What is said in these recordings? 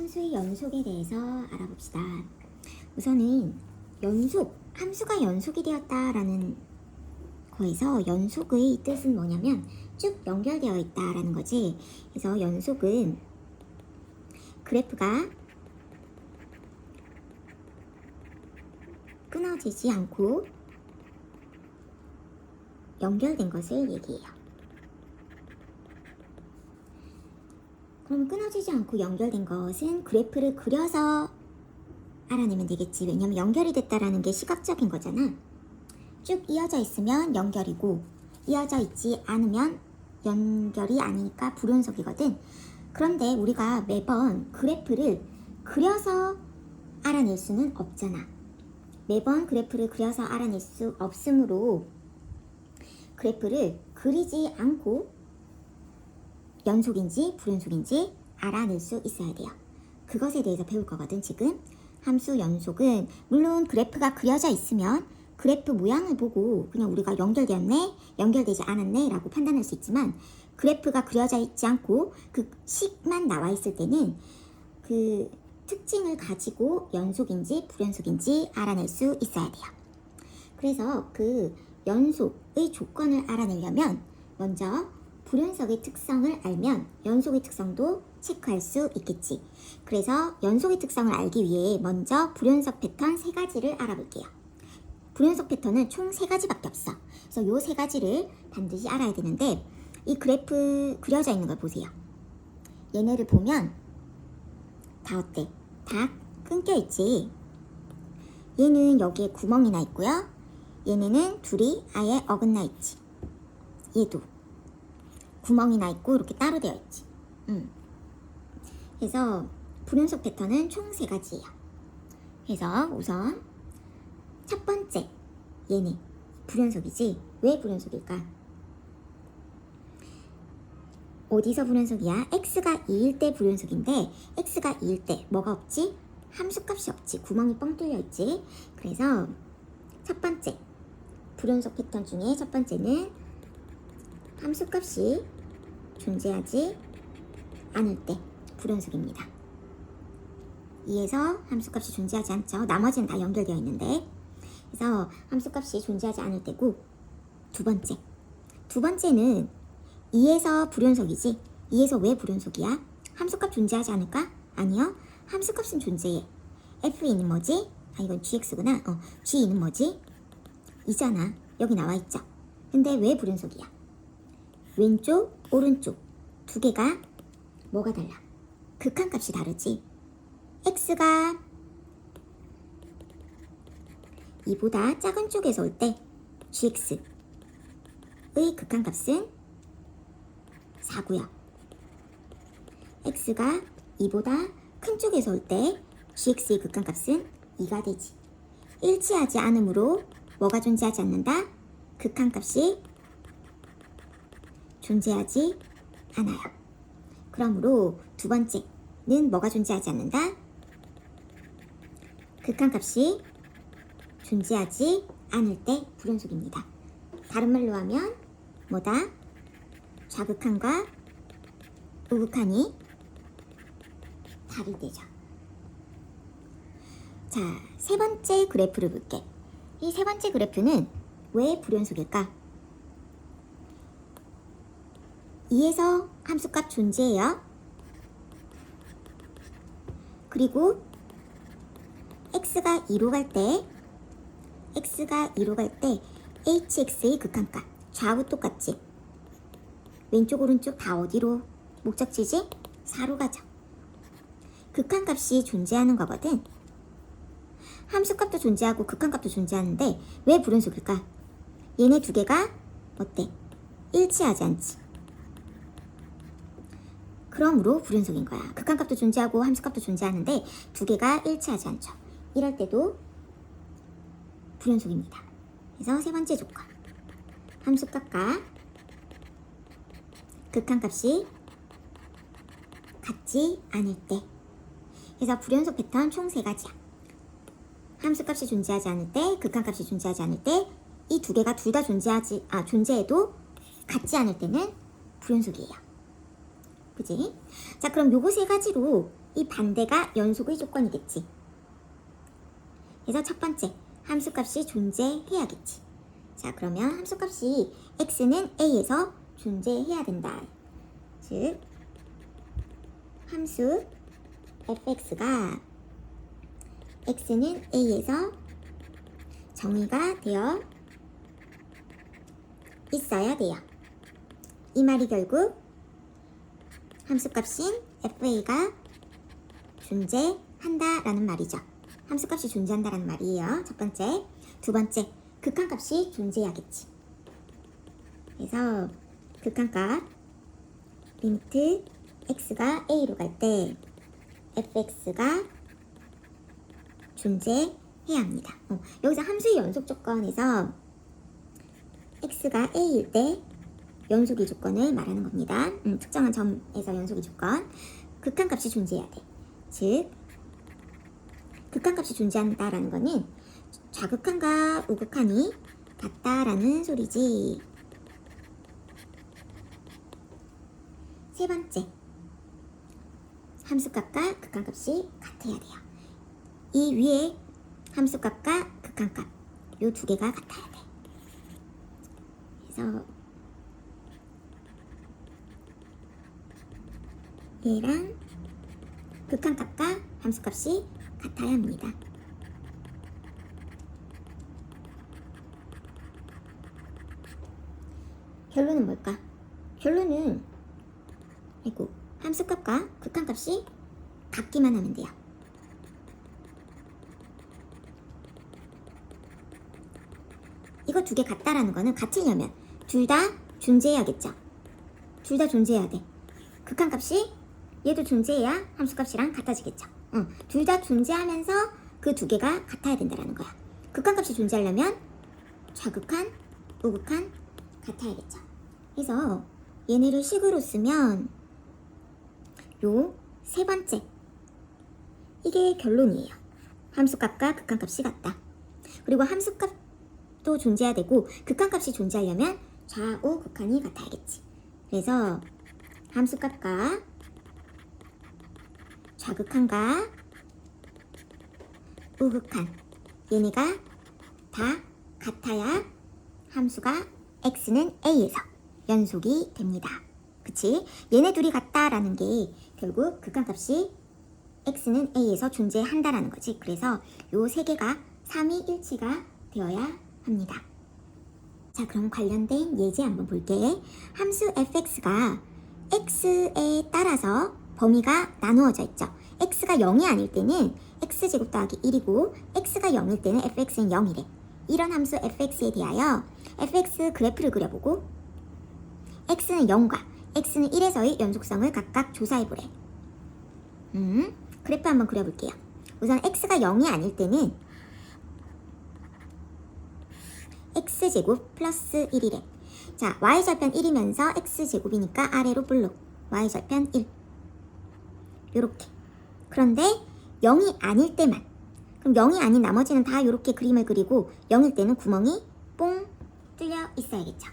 함수의 연속에 대해서 알아봅시다. 우선은 연속, 함수가 연속이 되었다라는 거에서 연속의 뜻은 뭐냐면 쭉 연결되어 있다라는 거지. 그래서 연속은 그래프가 끊어지지 않고 연결된 것을 얘기해요. 그럼 끊어지지 않고 연결된 것은 그래프를 그려서 알아내면 되겠지. 왜냐면 연결이 됐다라는 게 시각적인 거잖아. 쭉 이어져 있으면 연결이고 이어져 있지 않으면 연결이 아니니까 불연속이거든. 그런데 우리가 매번 그래프를 그려서 알아낼 수는 없잖아. 매번 그래프를 그려서 알아낼 수 없으므로 그래프를 그리지 않고 연속인지 불연속인지 알아낼 수 있어야 돼요. 그것에 대해서 배울 거거든. 지금 함수 연속은 물론 그래프가 그려져 있으면 그래프 모양을 보고 그냥 우리가 연결되었네, 연결되지 않았네 라고 판단할 수 있지만 그래프가 그려져 있지 않고 그 식만 나와 있을 때는 그 특징을 가지고 연속인지 불연속인지 알아낼 수 있어야 돼요. 그래서 그 연속의 조건을 알아내려면 먼저 불연속의 특성을 알면 연속의 특성도 체크할 수 있겠지. 그래서 연속의 특성을 알기 위해 먼저 불연속 패턴 3가지를 알아볼게요. 불연속 패턴은 총 3가지밖에 없어. 그래서 요 3가지를 반드시 알아야 되는데 이 그래프 그려져 있는 걸 보세요. 얘네를 보면 다 어때? 다 끊겨 있지. 얘는 여기에 구멍이 나 있고요. 얘네는 둘이 아예 어긋나 있지. 얘도 구멍이 나 있고 이렇게 따로 되어 있지. 그래서 불연속 패턴은 총 3가지예요. 그래서 우선 첫 번째 얘네 불연속이지. 왜 불연속일까? 어디서 불연속이야? x가 2일 때 불연속인데 x가 2일 때 뭐가 없지? 함수값이 없지. 구멍이 뻥 뚫려 있지. 그래서 첫 번째 불연속 패턴 중에 첫 번째는 함수값이 존재하지 않을 때 불연속입니다. 2에서 함수값이 존재하지 않죠. 나머지는 다 연결되어 있는데 그래서 함수값이 존재하지 않을 때고 두 번째는 2에서 불연속이지. 2에서 왜 불연속이야? 함수값 존재하지 않을까? 아니요. 함수값은 존재해. f는 뭐지? 아 이건 gx구나. g는 뭐지? 이잖아. 여기 나와 있죠. 근데 왜 불연속이야? 왼쪽, 오른쪽 두 개가 뭐가 달라? 극한값이 다르지. x가 2보다 작은 쪽에서 올 때 gx의 극한값은 4고요. x가 2보다 큰 쪽에서 올 때 gx의 극한값은 2가 되지. 일치하지 않으므로 뭐가 존재하지 않는다? 극한값이 존재하지 않아요. 그러므로 두 번째는 뭐가 존재하지 않는다? 극한값이 존재하지 않을 때 불연속입니다. 다른 말로 하면 뭐다? 좌극한과 우극한이 다를 때죠. 자, 세 번째 그래프를 볼게. 이 세 번째 그래프는 왜 불연속일까? 2에서 함수값 존재해요. 그리고 x가 2로 갈 때 hx의 극한값 좌우 똑같지. 왼쪽 오른쪽 다 어디로 목적지지? 4로 가죠. 극한값이 존재하는 거거든. 함수값도 존재하고 극한값도 존재하는데 왜 불연속일까? 얘네 두 개가 어때? 일치하지 않지. 그러므로 불연속인 거야. 극한값도 존재하고 함수값도 존재하는데 두 개가 일치하지 않죠. 이럴 때도 불연속입니다. 그래서 세 번째 조건. 함수값과 극한값이 같지 않을 때. 그래서 불연속 패턴 총 3가지야. 함수값이 존재하지 않을 때, 극한값이 존재하지 않을 때, 이 두 개가 둘 다 존재해도 같지 않을 때는 불연속이에요. 그지? 자, 그럼 요거 3가지로 이 반대가 연속의 조건이겠지. 그래서 첫 번째, 함수값이 존재해야겠지. 자, 그러면 함수값이 x는 a에서 존재해야 된다. 즉, 함수 fx가 x는 a에서 정의가 되어 있어야 돼요. 이 말이 결국 함수값인 fa가 존재한다라는 말이죠. 함수값이 존재한다라는 말이에요. 첫 번째. 두 번째, 극한값이 존재해야겠지. 그래서 극한값 리미트 x가 a로 갈 때 fx가 존재해야 합니다. 여기서 함수의 연속 조건에서 x가 a일 때 연속의 조건을 말하는 겁니다. 특정한 점에서 연속의 조건. 극한값이 존재해야 돼. 즉, 극한값이 존재한다라는 거는 좌극한과 우극한이 같다라는 소리지. 세 번째, 함수값과 극한값이 같아야 돼요. 이 위에 함수값과 극한값, 이 두 개가 같아야 돼. 그래서 얘랑 극한값과 함수값이 같아야 합니다. 결론은 뭘까? 결론은 함수값과 극한값이 같기만 하면 돼요. 이거 두 개 같다라는 거는 같으려면 둘 다 존재해야겠죠. 둘 다 존재해야 돼. 극한값이 얘도 존재해야 함수값이랑 같아지겠죠. 둘 다 존재하면서 그 두 개가 같아야 된다는 거야. 극한값이 존재하려면 좌극한, 우극한 같아야겠죠. 그래서 얘네를 식으로 쓰면 요 세 번째, 이게 결론이에요. 함수값과 극한값이 같다. 그리고 함수값도 존재해야 되고 극한값이 존재하려면 좌우 극한이 같아야겠지. 그래서 함수값과 좌극한과 우극한, 얘네가 다 같아야 함수가 x는 a에서 연속이 됩니다. 그치? 얘네 둘이 같다라는 게 결국 극한값이 x는 a에서 존재한다라는 거지. 그래서 요 세 개가 삼위일치가 되어야 합니다. 자, 그럼 관련된 예제 한번 볼게. 함수 fx가 x에 따라서 범위가 나누어져 있죠. x가 0이 아닐 때는 x제곱 더하기 1이고 x가 0일 때는 fx는 0이래. 이런 함수 fx에 대하여 fx 그래프를 그려보고 x는 0과 x는 1에서의 연속성을 각각 조사해보래. 그래프 한번 그려볼게요. 우선 x가 0이 아닐 때는 x제곱 플러스 1이래. 자, y절편 1이면서 x제곱이니까 아래로 블록 y절편 1 요렇게. 그런데 0이 아닐 때만, 그럼 0이 아닌 나머지는 다 요렇게 그림을 그리고 0일 때는 구멍이 뽕 뚫려 있어야겠죠.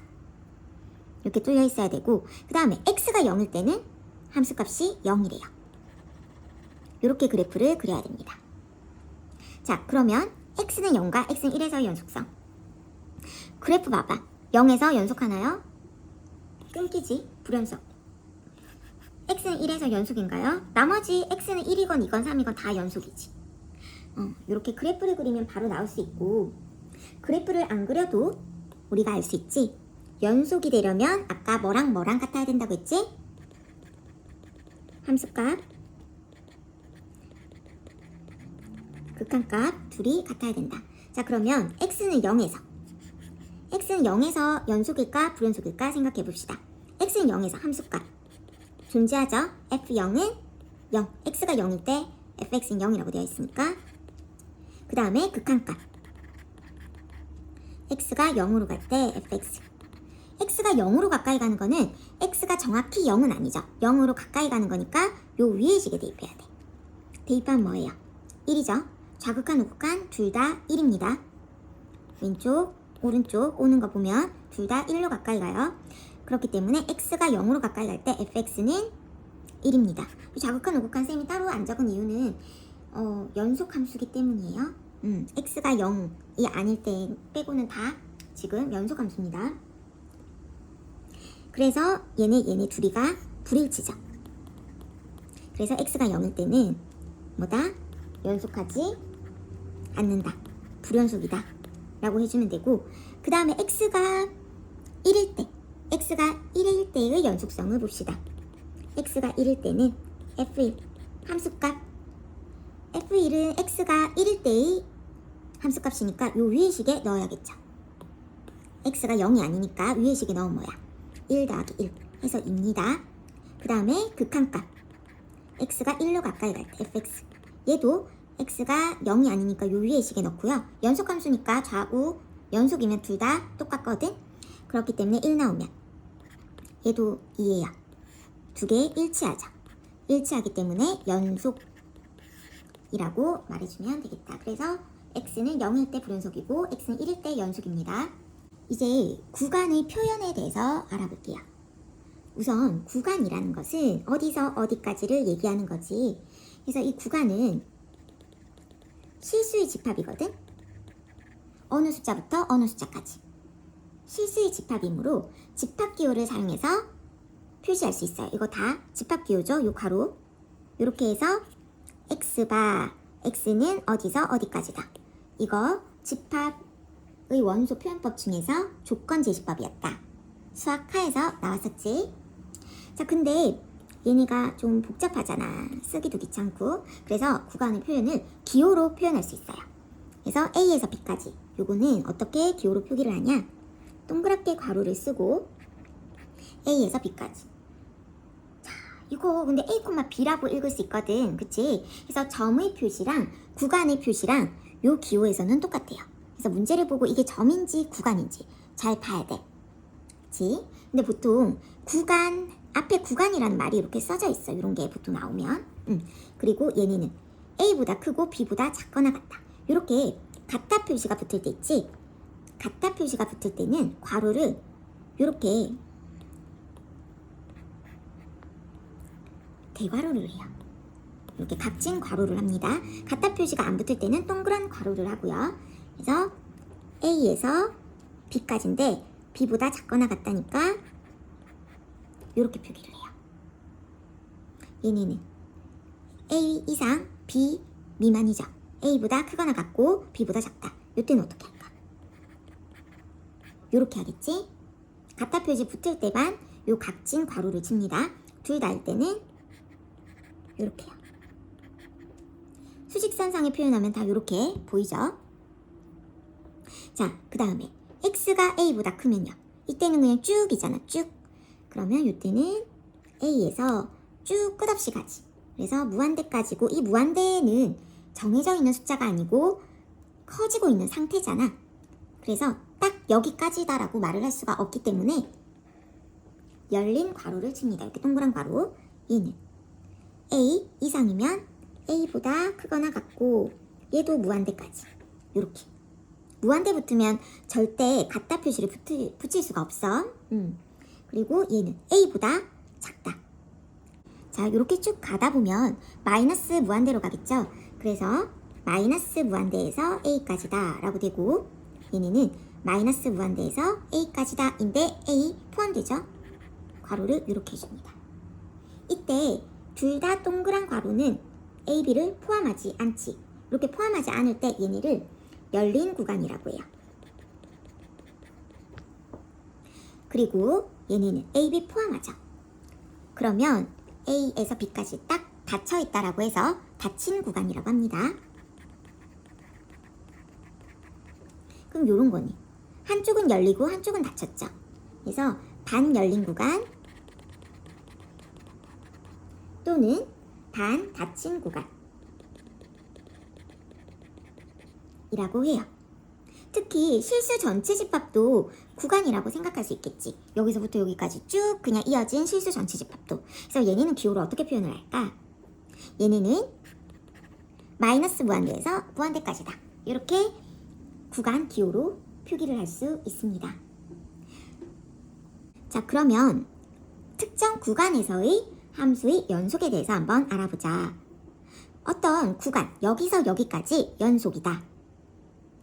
이렇게 뚫려 있어야 되고, 그 다음에 x가 0일 때는 함수값이 0이래요. 이렇게 그래프를 그려야 됩니다. 자, 그러면 x는 0과 x는 1에서의 연속성. 그래프 봐봐. 0에서 연속하나요? 끊기지. 불연속. x는 1에서 연속인가요? 나머지 x는 1이건 2건 3이건 다 연속이지. 이렇게 그래프를 그리면 바로 나올 수 있고, 그래프를 안 그려도 우리가 알 수 있지. 연속이 되려면 아까 뭐랑 뭐랑 같아야 된다고 했지? 함수값, 극한값 둘이 같아야 된다. 자, 그러면 x는 0에서 연속일까 불연속일까 생각해 봅시다. x는 0에서 함수값 존재하죠? f0은 0, x가 0일 때 fx는 0이라고 되어 있으니까. 그 다음에 극한값 x가 0으로 갈 때 fx, x가 0으로 가까이 가는 거는 x가 정확히 0은 아니죠. 0으로 가까이 가는 거니까 요 위에 식에 대입해야 돼. 대입하면 뭐예요? 1이죠. 좌극한 우극한 둘 다 1입니다. 왼쪽 오른쪽 오는 거 보면 둘 다 1로 가까이 가요. 그렇기 때문에 x가 0으로 가까이 갈 때 fx는 1입니다. 자극한 오곡한 셈이 따로 안 적은 이유는 연속 함수기 때문이에요. x가 0이 아닐 때 빼고는 다 지금 연속 함수입니다. 그래서 얘네 둘이가 불일치죠. 그래서 x가 0일 때는 뭐다? 연속하지 않는다. 불연속이다. 라고 해주면 되고, 그 다음에 x가 1일 때의 연속성을 봅시다. x가 1일 때는 f1 함수값, f1은 x가 1일 때의 함수값이니까 요 위의 식에 넣어야겠죠. x가 0이 아니니까 위의 식에 넣으면 뭐야? 1 더하기 1 해서 2입니다. 그 다음에 극한값, x가 1로 가까이 갈 때 fx, 얘도 x가 0이 아니니까 요 위의 식에 넣고요. 연속함수니까 좌우 연속이면 둘 다 똑같거든. 그렇기 때문에 1 나오면 얘도 2예요. 두 개 일치하죠. 일치하기 때문에 연속이라고 말해주면 되겠다. 그래서 x는 0일 때 불연속이고 x는 1일 때 연속입니다. 이제 구간의 표현에 대해서 알아볼게요. 우선 구간이라는 것은 어디서 어디까지를 얘기하는 거지. 그래서 이 구간은 실수의 집합이거든. 어느 숫자부터 어느 숫자까지. 실수의 집합이므로 집합기호를 사용해서 표시할 수 있어요. 이거 다 집합기호죠. 요 가로. 이렇게 해서 x는 어디서 어디까지다. 이거 집합의 원소 표현법 중에서 조건제시법이었다. 수학하에서 나왔었지. 자, 근데 얘네가 좀 복잡하잖아. 쓰기도 귀찮고. 그래서 구간의 표현을 기호로 표현할 수 있어요. 그래서 A에서 B까지. 요거는 어떻게 기호로 표기를 하냐? 동그랗게 괄호를 쓰고 A에서 B까지. 자, 이거 근데 A, B라고 읽을 수 있거든. 그치? 그래서 점의 표시랑 구간의 표시랑 요 기호에서는 똑같아요. 그래서 문제를 보고 이게 점인지 구간인지 잘 봐야 돼. 그치? 근데 보통 구간, 앞에 구간이라는 말이 이렇게 써져 있어. 이런 게 보통 나오면. 그리고 얘네는 A보다 크고 B보다 작거나 같다. 이렇게 같다 표시가 붙을 때 있지. 같다 표시가 붙을 때는 괄호를 이렇게 대괄호를 해요. 이렇게 각진 괄호를 합니다. 같다 표시가 안 붙을 때는 동그란 괄호를 하고요. 그래서 A에서 B까지인데 B보다 작거나 같다니까 이렇게 표기를 해요. 얘네는 A 이상 B 미만이죠. A보다 크거나 같고 B보다 작다. 이때는 어떻게 할까? 이렇게 하겠지? 같다 표시 붙을 때만 요 각진 괄호를 칩니다. 둘 다일 때는 이렇게요. 수직선상에 표현하면 다 이렇게 보이죠? 자, 그 다음에 x가 a보다 크면요. 이때는 그냥 쭉이잖아. 쭉. 그러면 이때는 a에서 쭉 끝없이 가지. 그래서 무한대까지고, 이 무한대는 정해져 있는 숫자가 아니고 커지고 있는 상태잖아. 그래서 딱 여기까지다라고 말을 할 수가 없기 때문에 열린 괄호를 칩니다. 이렇게 동그란 괄호. 얘는 a 이상이면 a보다 크거나 같고, 얘도 무한대까지. 이렇게. 무한대 붙으면 절대 같다 표시를 붙일 수가 없어. 그리고 얘는 a보다 작다. 자, 이렇게 쭉 가다 보면 마이너스 무한대로 가겠죠. 그래서 마이너스 무한대에서 a까지다 라고 되고, 얘네는 마이너스 무한대에서 a까지다 인데 a 포함되죠. 괄호를 이렇게 해줍니다. 이때 둘 다 동그란 괄호는 a, b를 포함하지 않지. 이렇게 포함하지 않을 때 얘네를 열린 구간이라고 해요. 그리고 얘네는 A, B 포함하죠. 그러면 A에서 B까지 딱 닫혀있다라고 해서 닫힌 구간이라고 합니다. 그럼 요런 거는 한쪽은 열리고 한쪽은 닫혔죠. 그래서 반 열린 구간 또는 반 닫힌 구간 이라고 해요. 특히 실수 전체 집합도 구간이라고 생각할 수 있겠지. 여기서부터 여기까지 쭉 그냥 이어진 실수 전체 집합도. 그래서 얘네는 기호를 어떻게 표현을 할까? 얘네는 마이너스 무한대에서 무한대까지다. 이렇게 구간 기호로 표기를 할 수 있습니다. 자, 그러면 특정 구간에서의 함수의 연속에 대해서 한번 알아보자. 어떤 구간, 여기서 여기까지 연속이다.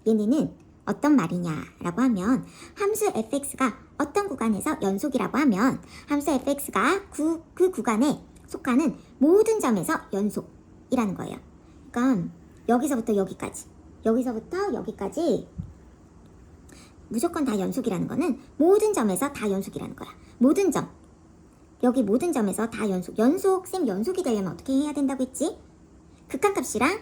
얘네는 어떤 말이냐라고 하면 함수 fx가 어떤 구간에서 연속이라고 하면 함수 fx가 그 구간에 속하는 모든 점에서 연속이라는 거예요. 그러니까 여기서부터 여기까지, 여기서부터 여기까지 무조건 다 연속이라는 거는 모든 점에서 다 연속이라는 거야. 모든 점, 여기 모든 점에서 다 연속이 되려면 어떻게 해야 된다고 했지? 극한값이랑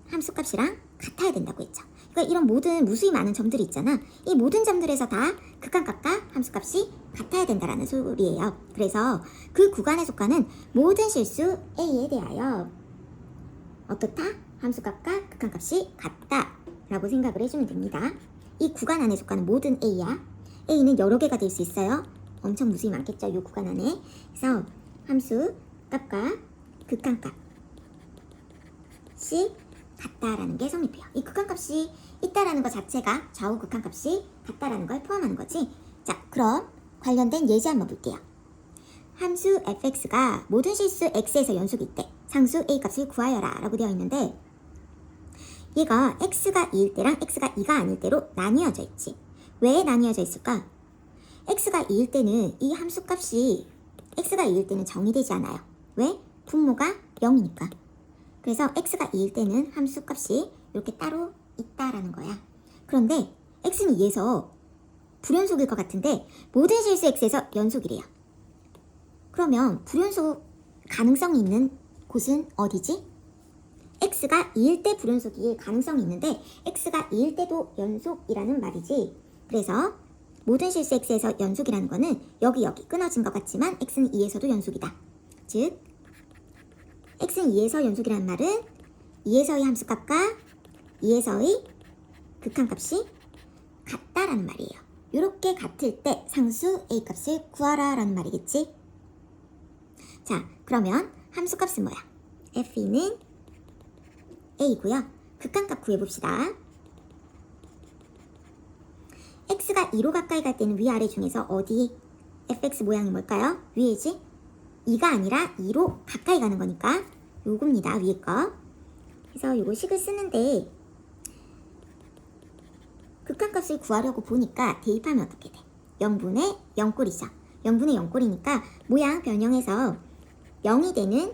함수값이랑 같아야 된다고 했죠. 그러니까 이런 모든 무수히 많은 점들이 있잖아. 이 모든 점들에서 다 극한값과 함수값이 같아야 된다라는 소리예요. 그래서 그 구간에 속하는 모든 실수 A에 대하여 어떻다? 함수값과 극한값이 같다 라고 생각을 해주면 됩니다. 이 구간 안에 속하는 모든 A야. A는 여러 개가 될 수 있어요. 엄청 무수히 많겠죠. 이 구간 안에. 그래서 함수값과 극한값이 같다라는 게 성립해요. 이 극한값이 있다라는 것 자체가 좌우 극한값이 같다라는 걸 포함하는 거지. 자, 그럼 관련된 예제 한번 볼게요. 함수 fx가 모든 실수 x에서 연속이 있대. 상수 a 값을 구하여라 라고 되어 있는데 얘가 x가 2일 때랑 x가 2가 아닐 때로 나뉘어져 있지. 왜 나뉘어져 있을까? x가 2일 때는 이 함수값이 x가 2일 때는 정의되지 않아요. 왜? 분모가 0이니까. 그래서 x가 2일 때는 함수값이 이렇게 따로 있다라는 거야. 그런데 x는 2에서 불연속일 것 같은데 모든 실수 x에서 연속이래요. 그러면 불연속 가능성이 있는 곳은 어디지? x가 2일 때 불연속일 가능성이 있는데 x가 2일 때도 연속이라는 말이지. 그래서 모든 실수 x에서 연속이라는 거는 여기 끊어진 것 같지만 x는 2에서도 연속이다. 즉 x는 2에서 연속이라는 말은 2에서의 함수값과 2에서의 극한값이 같다라는 말이에요. 이렇게 같을 때 상수 a 값을 구하라 라는 말이겠지. 자, 그러면 함수값은 뭐야? f는 a고요. 극한값 구해봅시다. x가 2로 가까이 갈 때는 위아래 중에서 어디 fx 모양이 뭘까요? 위에지? 2가 아니라 2로 가까이 가는 거니까 요겁니다. 위에 거. 그래서 요거 식을 쓰는데 극한값을 구하려고 보니까 대입하면 어떻게 돼? 0분의 0꼴이죠. 0분의 0꼴이니까 모양 변형해서 0이 되는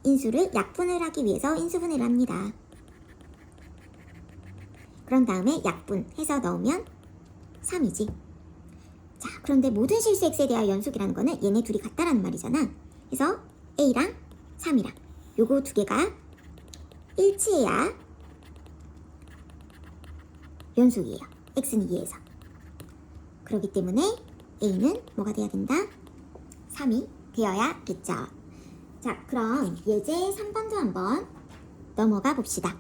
인수를 약분을 하기 위해서 인수분해를 합니다. 그런 다음에 약분해서 넣으면 3이지. 자, 그런데 모든 실수 x에 대한 연속이라는 거는 얘네 둘이 같다라는 말이잖아. 그래서 a랑 3이랑 요거 두 개가 일치해야 연속이에요. x는 2에서. 그렇기 때문에 a는 뭐가 돼야 된다? 3이 되어야겠죠. 자, 그럼 예제 3번도 한번 넘어가 봅시다.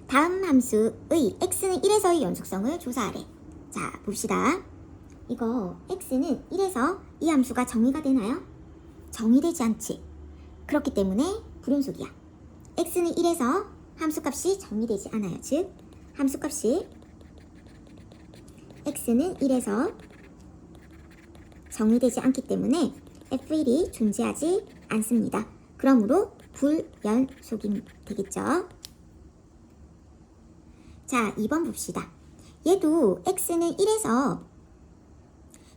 다음 함수의 x는 1에서의 연속성을 조사하래. 자, 봅시다. 이거 x는 1에서 이 함수가 정의가 되나요? 정의되지 않지. 그렇기 때문에 불연속이야. x는 1에서 함수값이 정의되지 않아요. 즉 함수값이 x는 1에서 정의되지 않기 때문에 f1이 존재하지 않습니다. 그러므로 불연속이 되겠죠. 자, 2번 봅시다. 얘도 x는 1에서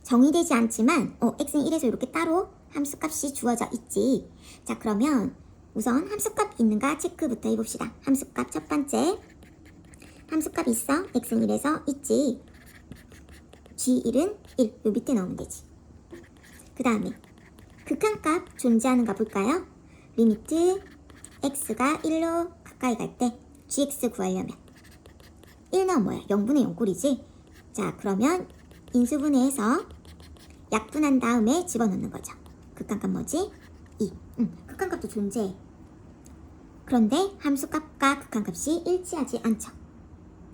정의되지 않지만 x는 1에서 이렇게 따로 함수값이 주어져 있지. 자, 그러면 우선 함수값 있는가 체크부터 해봅시다. 함수값 첫 번째. 함수값 있어? x는 1에서 있지. g1은 1. 요 밑에 넣으면 되지. 그 다음에 극한값 존재하는가 볼까요? 리미트 x가 1로 가까이 갈 때 gx 구하려면 1 넣으면 뭐야? 0분의 0꼴이지. 자, 그러면 인수분해해서 약분한 다음에 집어넣는 거죠. 극한값 뭐지? 2. 극한값도 존재해. 그런데 함수값과 극한값이 일치하지 않죠.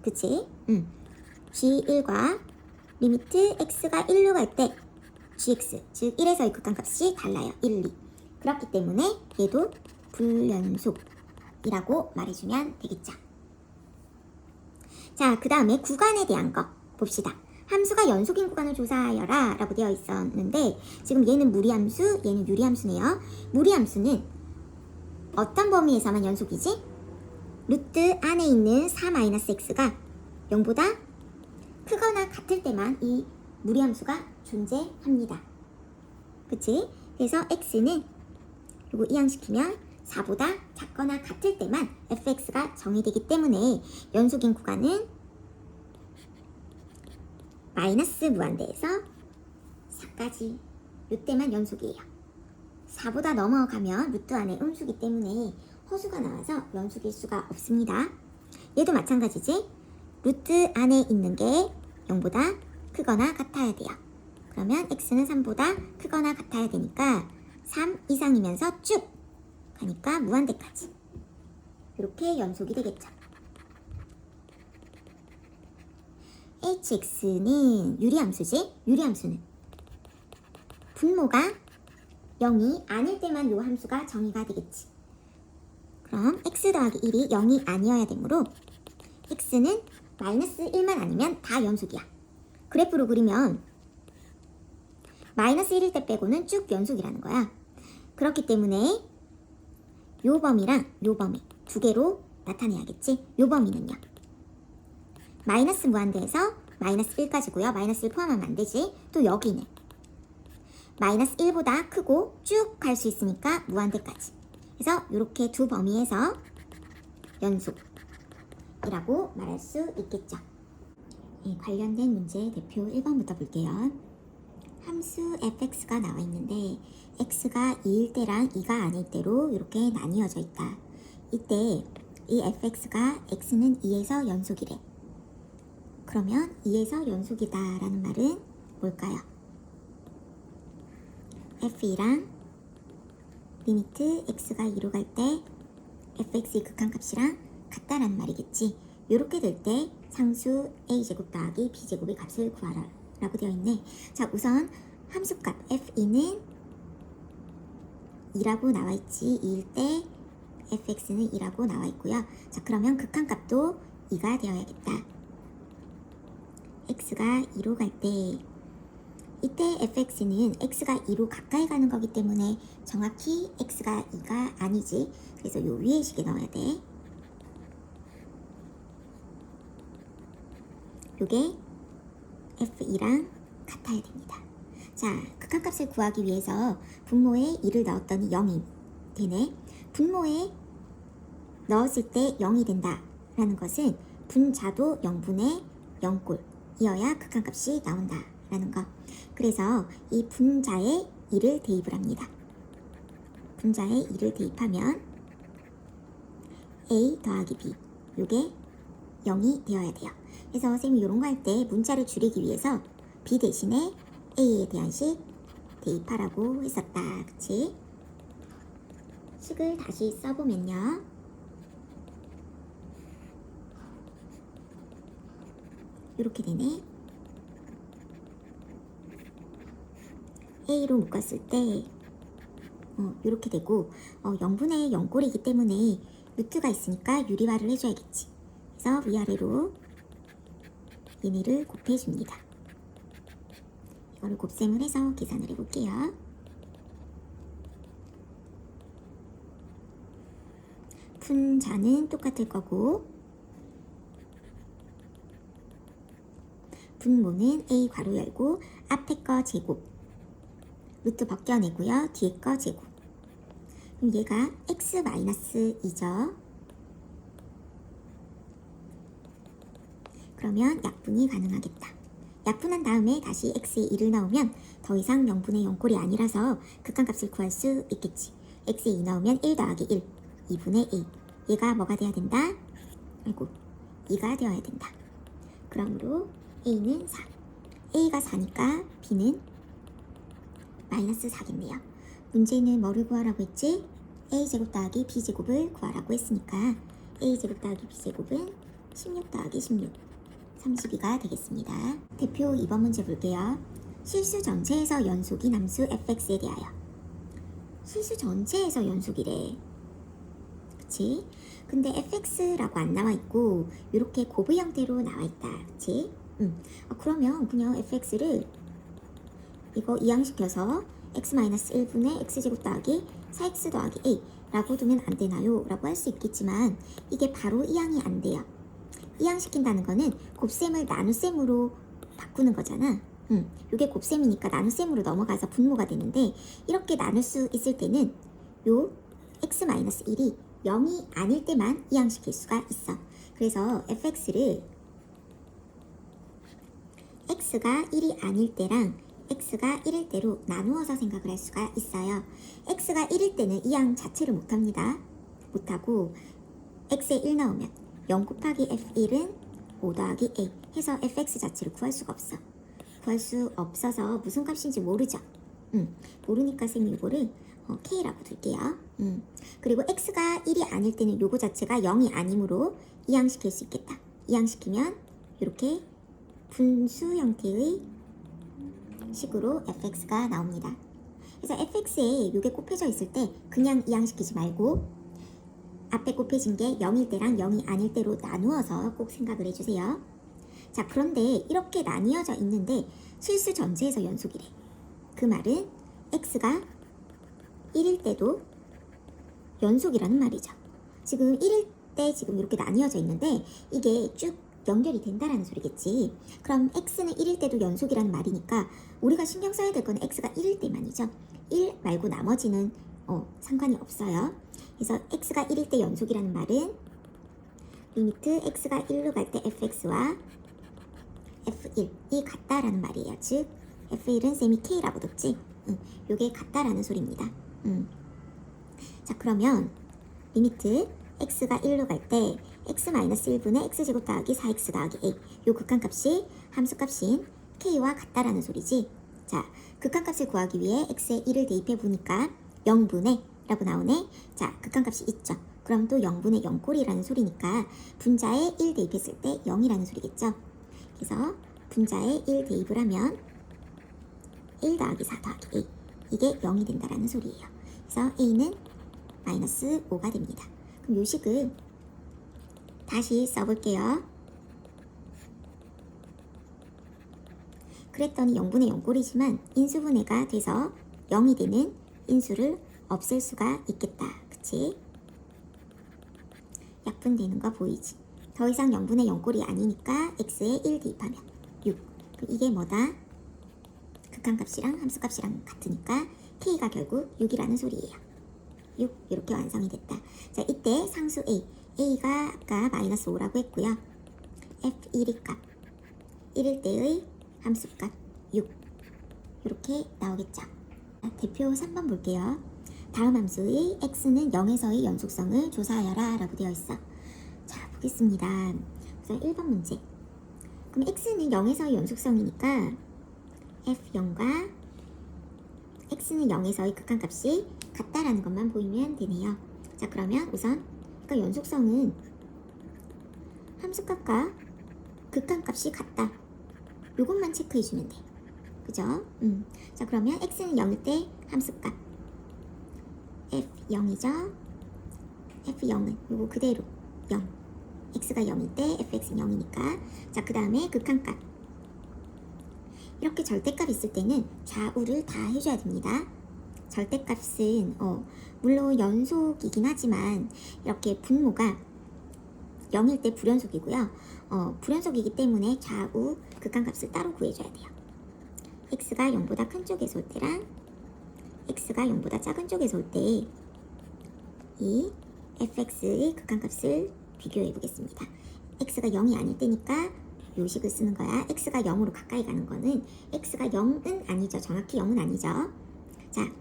그치? g1과 리미트 x가 1로 갈 때 gx, 즉 1에서의 극한값이 달라요. 1, 2. 그렇기 때문에 얘도 불연속이라고 말해주면 되겠죠. 자, 그 다음에 구간에 대한 거 봅시다. 함수가 연속인 구간을 조사하여라 라고 되어 있었는데 지금 얘는 무리함수, 얘는 유리함수네요. 무리함수는 어떤 범위에서만 연속이지? 루트 안에 있는 4-x가 0보다 크거나 같을 때만 이 무리함수가 존재합니다. 그치? 그래서 x는 요거 이항시키면 4보다 작거나 같을 때만 fx가 정의되기 때문에 연속인 구간은 마이너스 무한대에서 4까지 요때만 연속이에요. 4보다 넘어가면 루트 안에 음수기 때문에 허수가 나와서 연속일 수가 없습니다. 얘도 마찬가지지. 루트 안에 있는 게 0보다 크거나 같아야 돼요. 그러면 x는 3보다 크거나 같아야 되니까 3 이상이면서 쭉 가니까 무한대까지 이렇게 연속이 되겠죠. hx는 유리함수지. 유리함수는 분모가 0이 아닐 때만 요 함수가 정의가 되겠지. 그럼 x 더하기 1이 0이 아니어야 되므로 x는 마이너스 1만 아니면 다 연속이야. 그래프로 그리면 마이너스 1일 때 빼고는 쭉 연속이라는 거야. 그렇기 때문에 요 범위랑 요 범위 두 개로 나타내야겠지. 요 범위는요. 마이너스 무한대에서 마이너스 1까지고요. 마이너스 1 포함하면 안 되지. 또 여기는 마이너스 1보다 크고 쭉 갈 수 있으니까 무한대까지. 그래서 이렇게 두 범위에서 연속이라고 말할 수 있겠죠. 관련된 문제 대표 1번부터 볼게요. 함수 fx가 나와 있는데 x가 2일 때랑 2가 아닐 때로 이렇게 나뉘어져 있다. 이때 이 fx가 x는 2에서 연속이래. 그러면 2에서 연속이다 라는 말은 뭘까요? f2랑 리미트 x가 2로 갈 때 fx의 극한값이랑 같다라는 말이겠지. 이렇게 될 때 상수 a제곱 더하기 b제곱의 값을 구하라 라고 되어 있네. 자, 우선 함수값 f2는 2라고 나와 있지. 2일 때 fx는 2라고 나와 있고요. 자, 그러면 극한값도 2가 되어야겠다. x가 2로 갈 때 이때 fx는 x가 2로 가까이 가는 거기 때문에 정확히 x가 2가 아니지. 그래서 요 위에 식에 넣어야 돼. 요게 f2랑 같아야 됩니다. 자, 극한값을 구하기 위해서 분모에 2를 넣었더니 0이 되네. 분모에 넣었을 때 0이 된다 라는 것은 분자도 0분의 0꼴이어야 극한값이 나온다 라는 거. 그래서 이 분자에 2를 대입을 합니다. 분자에 2를 대입하면 a 더하기 b 요게 0이 되어야 돼요. 그래서 선생님이 이런 거 할 때 문자를 줄이기 위해서 b 대신에 a에 대한 식 대입하라고 했었다. 그치? 식을 다시 써보면요. 이렇게 되네. a로 묶었을 때 이렇게 되고 0분의 0꼴이기 때문에 루트가 있으니까 유리화를 해줘야겠지. 그래서 위아래로 얘네를 곱해줍니다. 이거를 곱셈을 해서 계산을 해볼게요. 분자는 똑같을 거고 분모는 a 괄호 열고 앞에 거 제곱 루트 벗겨내고요. 뒤에 거 제곱. 그럼 얘가 x-2죠. 그러면 약분이 가능하겠다. 약분한 다음에 다시 x에 1을 넣으면 더 이상 0분의 0꼴이 아니라서 극한값을 구할 수 있겠지. x에 2 넣으면 1 더하기 1, 2분의 a. 얘가 뭐가 돼야 된다? 아이고, 2가 되어야 된다. 그러므로 a는 4. a가 4니까 b는 마이너스 4겠네요. 문제는 뭐를 구하라고 했지? a제곱 더하기 b제곱을 구하라고 했으니까 a제곱 더하기 b제곱은 16 더하기 16, 32가 되겠습니다. 대표 2번 문제 볼게요. 실수 전체에서 연속인 함수 fx에 대하여. 실수 전체에서 연속이래. 그치? 근데 fx라고 안 나와 있고 이렇게 곱의 형태로 나와 있다. 그치? 그러면 그냥 fx를 이거 이항시켜서 x-1분의 x제곱 더하기 4x 더하기 a 라고 두면 안 되나요? 라고 할 수 있겠지만 이게 바로 이항이 안 돼요. 이항시킨다는 거는 곱셈을 나눗셈으로 바꾸는 거잖아. 요게 곱셈이니까 나눗셈으로 넘어가서 분모가 되는데 이렇게 나눌 수 있을 때는 요 x-1이 0이 아닐 때만 이항시킬 수가 있어. 그래서 fx를 x가 1이 아닐 때랑 x가 1일 때로 나누어서 생각을 할 수가 있어요. x가 1일 때는 이항 자체를 못합니다. 못하고 x에 1 나오면 0 곱하기 f1은 5 더하기 a 해서 fx 자체를 구할 수가 없어. 구할 수 없어서 무슨 값인지 모르죠. 모르니까 쌤이 이거를 k라고 둘게요. 그리고 x가 1이 아닐 때는 요거 자체가 0이 아니므로 이항시킬 수 있겠다. 이항시키면 이렇게 분수 형태의 식으로 fx가 나옵니다. 그래서 fx에 요게 곱해져 있을 때 그냥 이항시키지 말고 앞에 곱해진 게 0일 때랑 0이 아닐 때로 나누어서 꼭 생각을 해주세요. 자, 그런데 이렇게 나뉘어져 있는데 실수 전제에서 연속이래. 그 말은 x가 1일 때도 연속이라는 말이죠. 지금 1일 때 지금 이렇게 나뉘어져 있는데 이게 쭉 연결이 된다라는 소리겠지. 그럼 x는 1일 때도 연속이라는 말이니까 우리가 신경 써야 될 건 x가 1일 때만이죠. 1 말고 나머지는 상관이 없어요. 그래서 x가 1일 때 연속이라는 말은 리미트 x가 1로 갈 때 fx와 f1이 같다라는 말이에요. 즉 f1은 쌤이 k라고 뒀지. 요게 같다라는 소리입니다. 자, 그러면 리미트 x가 1로 갈 때 x-1분의 x제곱 더하기 4x 더하기 a 요 극한값이 함수값인 k와 같다라는 소리지. 자, 극한값을 구하기 위해 x에 1을 대입해 보니까 0분의 라고 나오네. 자, 극한값이 있죠. 그럼 또 0분의 0꼴이라는 소리니까 분자에 1 대입했을 때 0이라는 소리겠죠. 그래서 분자에 1 대입을 하면 1 더하기 4 더하기 a 이게 0이 된다라는 소리예요. 그래서 a는 마이너스 5가 됩니다. 그럼 요 식을 다시 써볼게요. 그랬더니 0분의 0꼴이지만 인수분해가 돼서 0이 되는 인수를 없앨 수가 있겠다. 그치? 약분되는 거 보이지? 더 이상 0분의 0꼴이 아니니까 x에 1 대입하면 6. 그럼 이게 뭐다? 극한값이랑 함수값이랑 같으니까 k가 결국 6이라는 소리예요. 6 이렇게 완성이 됐다. 자, 이때 상수 a가 아까 마이너스 5라고 했고요. f1의 값 1일 때의 함수값 6 이렇게 나오겠죠. 자, 대표 3번 볼게요. 다음 함수의 x는 0에서의 연속성을 조사하여라 라고 되어 있어. 자, 보겠습니다. 우선 1번 문제. 그럼 x는 0에서의 연속성이니까 f0과 x는 0에서의 극한값이 같다라는 것만 보이면 되네요. 자, 그러면 우선 그러니까 연속성은 함수값과 극한값이 같다. 요것만 체크해주면 돼. 그죠? 자, 그러면 x는 0일 때 함수값 f0이죠. f0은 요거 그대로 0. x가 0일 때 fx는 0이니까. 자, 그 다음에 극한값. 이렇게 절대값 있을 때는 좌우를 다 해줘야 됩니다. 절대값은 물론 연속이긴 하지만 이렇게 분모가 0일 때 불연속이고요. 불연속이기 때문에 좌우 극한값을 따로 구해줘야 돼요. x가 0보다 큰 쪽에서 올 때랑 x가 0보다 작은 쪽에서 올 때 이 fx의 극한값을 비교해 보겠습니다. x가 0이 아닐 때니까 요 식을 쓰는 거야. x가 0으로 가까이 가는 거는 x가 0은 아니죠. 정확히 0은 아니죠. 자,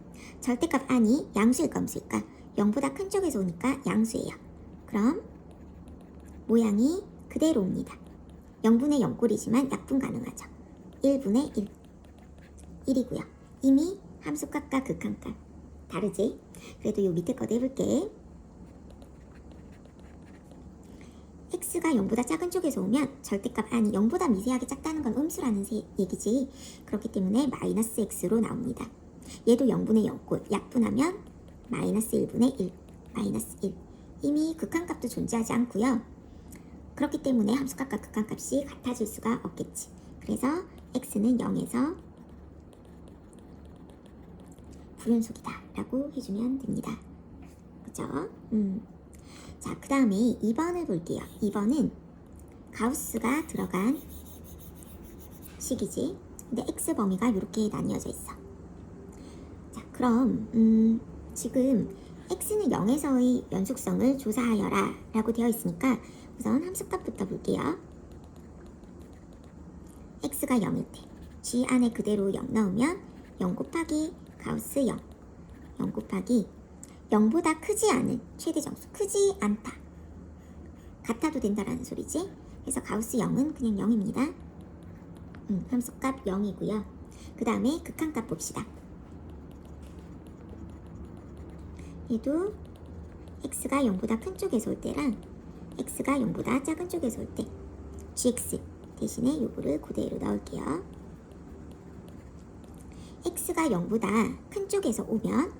절대값 아니 양수일까 음수일까? 0보다 큰 쪽에서 오니까 양수예요. 그럼 모양이 그대로 옵니다. 0분의 0꼴이지만 약분 가능하죠. 1분의 1 1이고요. 이미 함수값과 극한값 다르지? 그래도 요 밑에 거도 해볼게. x가 0보다 작은 쪽에서 오면 절대값 아니 0보다 미세하게 작다는 건 음수라는 얘기지. 그렇기 때문에 마이너스 x로 나옵니다. 얘도 0분의 0꼴 약분하면 마이너스 1분의 1 마이너스 1. 이미 극한값도 존재하지 않고요. 그렇기 때문에 함수값과 극한값이 같아질 수가 없겠지. 그래서 x는 0에서 불연속이다 라고 해주면 됩니다. 그죠? 자, 그 다음에 2번을 볼게요. 2번은 가우스가 들어간 식이지. 근데 x 범위가 이렇게 나뉘어져 있어. 자, 그럼 지금 x는 0에서의 연속성을 조사하여라 라고 되어 있으니까 우선 함수값부터 볼게요. x가 0일 때 g 안에 그대로 0 넣으면 0 곱하기 가우스 0, 0 곱하기 0보다 크지 않은 최대 정수, 크지 않다, 같아도 된다라는 소리지. 그래서 가우스 0은 그냥 0입니다. 함수값 0이고요. 그 다음에 극한값 봅시다. 얘도 x가 0보다 큰 쪽에서 올 때랑 x가 0보다 작은 쪽에서 올 때 gx 대신에 요거를 그대로 넣을게요. x가 0보다 큰 쪽에서 오면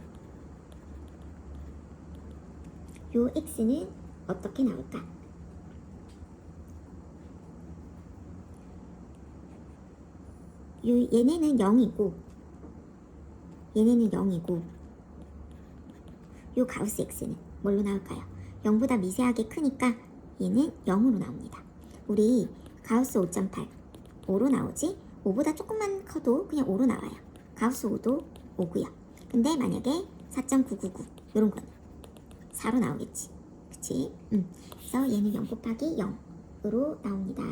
요 x는 어떻게 나올까? 얘네는 0이고 얘네는 0이고 요 가우스 x는 뭘로 나올까요? 0보다 미세하게 크니까 얘는 0으로 나옵니다. 우리 가우스 5.8 5로 나오지? 5보다 조금만 커도 그냥 5로 나와요. 가우스 5도 5고요. 근데 만약에 4.999 이런 거는 4로 나오겠지. 그치? 그래서 얘는 0 곱하기 0으로 나옵니다.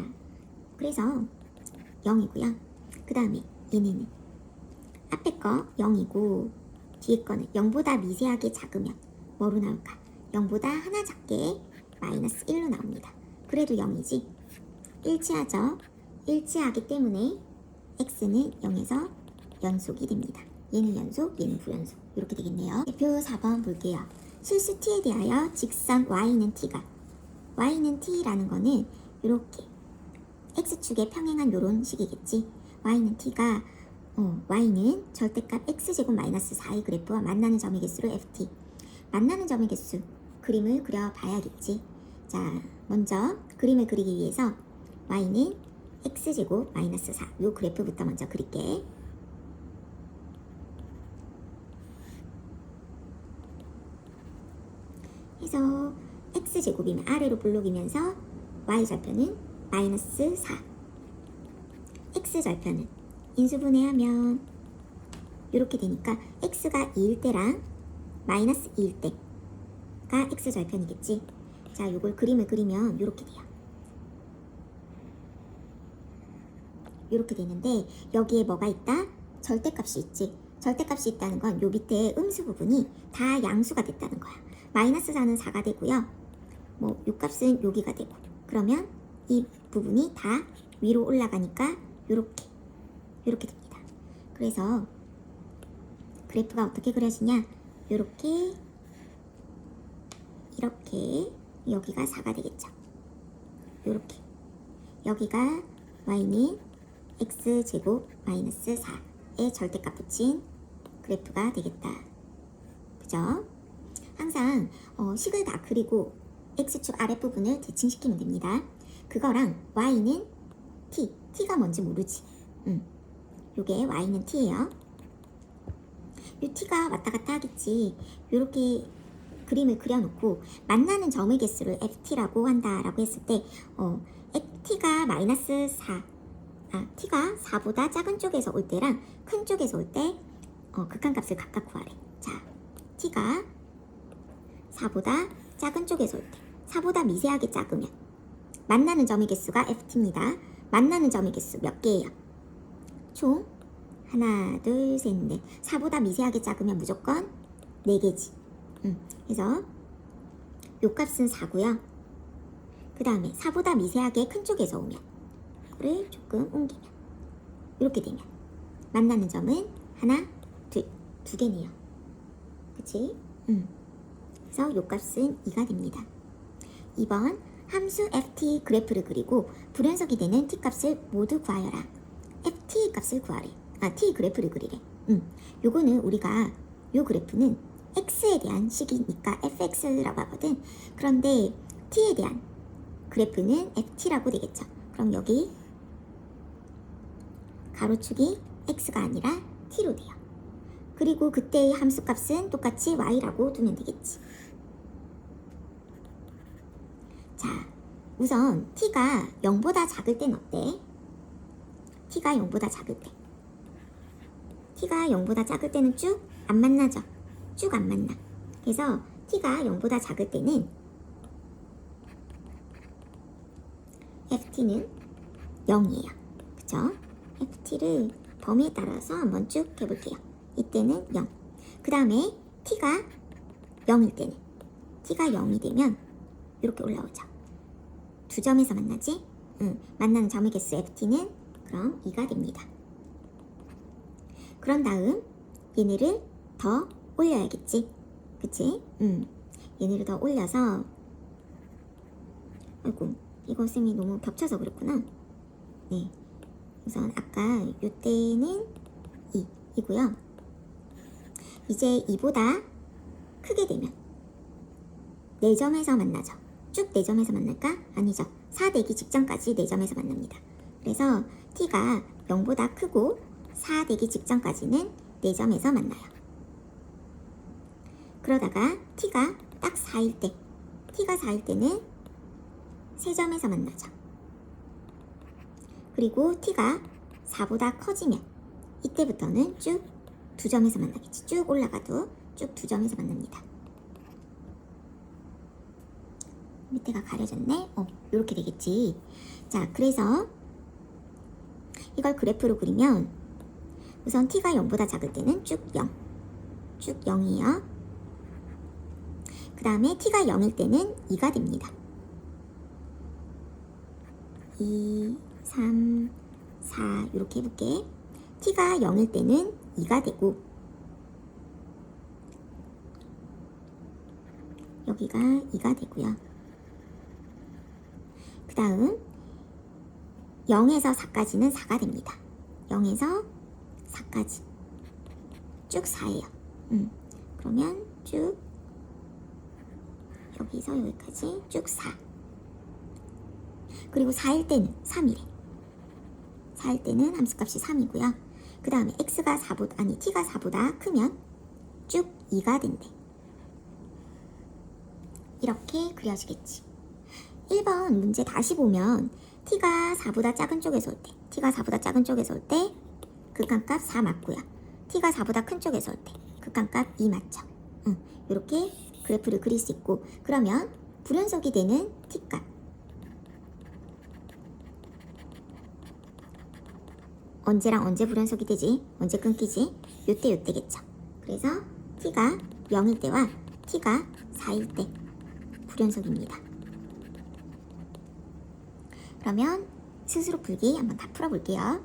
그래서 0이고요. 그 다음에 얘네는 앞에 거 0이고 뒤에 거는 0보다 미세하게 작으면 뭐로 나올까? 0보다 하나 작게 마이너스 1로 나옵니다. 그래도 0이지. 일치하죠? 일치하기 때문에 x는 0에서 연속이 됩니다. 얘는 연속, 얘는 불연속. 이렇게 되겠네요. 대표 4번 볼게요. 실수 t에 대하여 직선 y는 t가 y는 t라는 거는 이렇게 x축에 평행한 요런 식이겠지. y는 t가 y는 절대값 x제곱 마이너스 4의 그래프와 만나는 점의 개수로 ft. 만나는 점의 개수 그림을 그려봐야겠지. 자, 먼저 그림을 그리기 위해서 y는 x제곱 마이너스 4 요 그래프부터 먼저 그릴게. 해서 x제곱이면 아래로 블록이면서 y절편은 마이너스 4, x절편은 인수분해하면 이렇게 되니까 x가 2일 때랑 마이너스 2일 때가 x절편이겠지. 자, 요걸 그림을 그리면 이렇게 돼요. 이렇게 되는데 여기에 뭐가 있다? 절대값이 있지. 절대값이 있다는 건 요 밑에 음수 부분이 다 양수가 됐다는 거야. 마이너스 4는 4가 되고요. 뭐 요 값은 여기가 되고. 그러면 이 부분이 다 위로 올라가니까 요렇게 됩니다. 그래서 그래프가 어떻게 그려지냐? 이렇게 여기가 4가 되겠죠. 요렇게 여기가 y는 x제곱 마이너스 4의 절대값 붙인 그래프가 되겠다. 그죠? 항상 식을 다 그리고 x축 아랫부분을 대칭시키면 됩니다. 그거랑 y는 t가 뭔지 모르지. 요게 y는 t예요. 요 t가 왔다 갔다 하겠지. 요렇게 그림을 그려놓고 만나는 점의 개수를 ft라고 한다라고 했을 때 t가 마이너스 4 t가 4보다 작은 쪽에서 올 때랑 큰 쪽에서 올 때 극한값을 각각 구하래. 자, t가 4보다 작은 쪽에서 올 때 4보다 미세하게 작으면 만나는 점의 개수가 ft입니다. 만나는 점의 개수 몇 개예요? 총 하나, 둘, 셋, 넷. 4보다 미세하게 작으면 무조건 4개지. 그래서 요 값은 4고요. 그 다음에 4보다 미세하게 큰 쪽에서 오면 이거를 조금 옮기면 이렇게 되면 만나는 점은 하나, 둘, 2개네요. 그치? 그래서 요 값은 2가 됩니다. 2번 함수 ft 그래프를 그리고 불연속이 되는 t 값을 모두 구하여라. ft 값을 구하래. t 그래프를 그리래. 요거는 우리가 요 그래프는 x에 대한 식이니까 fx라고 하거든. 그런데 t에 대한 그래프는 ft라고 되겠죠. 그럼 여기 가로축이 x가 아니라 t로 돼요. 그리고 그때의 함수값은 똑같이 y라고 두면 되겠지. 자, 우선 t가 0보다 작을 땐 어때? t가 0보다 작을 때. t가 0보다 작을 때는 쭉 안 만나죠. 쭉 안 만나. 그래서 t가 0보다 작을 때는 ft는 0이에요. 그쵸? ft를 범위에 따라서 한번 쭉 해볼게요. 이때는 0. 그 다음에 t가 0일 때는 t가 0이 되면 이렇게 올라오죠. 두 점에서 만나지? 만나는 점의 개수 ft는 그럼 2가 됩니다. 그런 다음 얘네를 더 올려야겠지? 그치? 얘네를 더 올려서 아이고 이거 쌤이 너무 겹쳐서 그렇구나. 네, 우선 아까 요때는 2이고요. 이제 2보다 크게 되면 4점에서 만나죠. 쭉 4점에서 만날까? 아니죠. 4 되기 직전까지 4점에서 만납니다. 그래서 t가 0보다 크고 4 되기 직전까지는 4점에서 만나요. 그러다가 t가 딱 4일 때, t가 4일 때는 3점에서 만나죠. 그리고 t가 4보다 커지면 이때부터는 쭉 2점에서 만나겠지. 쭉 올라가도 쭉 2점에서 만납니다. 밑에가 가려졌네. 이렇게 되겠지. 자, 그래서 이걸 그래프로 그리면 우선 t가 0보다 작을 때는 쭉 0. 쭉 0이에요. 그 다음에 t가 0일 때는 2가 됩니다. 2, 3, 4 이렇게 해볼게. t가 0일 때는 2가 되고 여기가 2가 되고요. 그 다음 0에서 4까지는 4가 됩니다. 0에서 4까지 쭉 4예요. 그러면 쭉 여기서 여기까지 쭉 4. 그리고 4일 때는 3이래. 4일 때는 함수값이 3이고요. 그 다음에 t가 4보다 크면 쭉 2가 된대. 이렇게 그려지겠지. 1번 문제 다시 보면 t가 4보다 작은 쪽에서 올 때, t가 4보다 작은 쪽에서 올 때 극한값 4 맞고요. t가 4보다 큰 쪽에서 올 때 극한값 2 맞죠. 이렇게 그래프를 그릴 수 있고, 그러면 불연속이 되는 t값 언제랑 언제 불연속이 되지? 언제 끊기지? 요때겠죠. 그래서 t가 0일 때와 t가 4일 때 불연속입니다. 그러면 스스로 풀기 한번 다 풀어볼게요.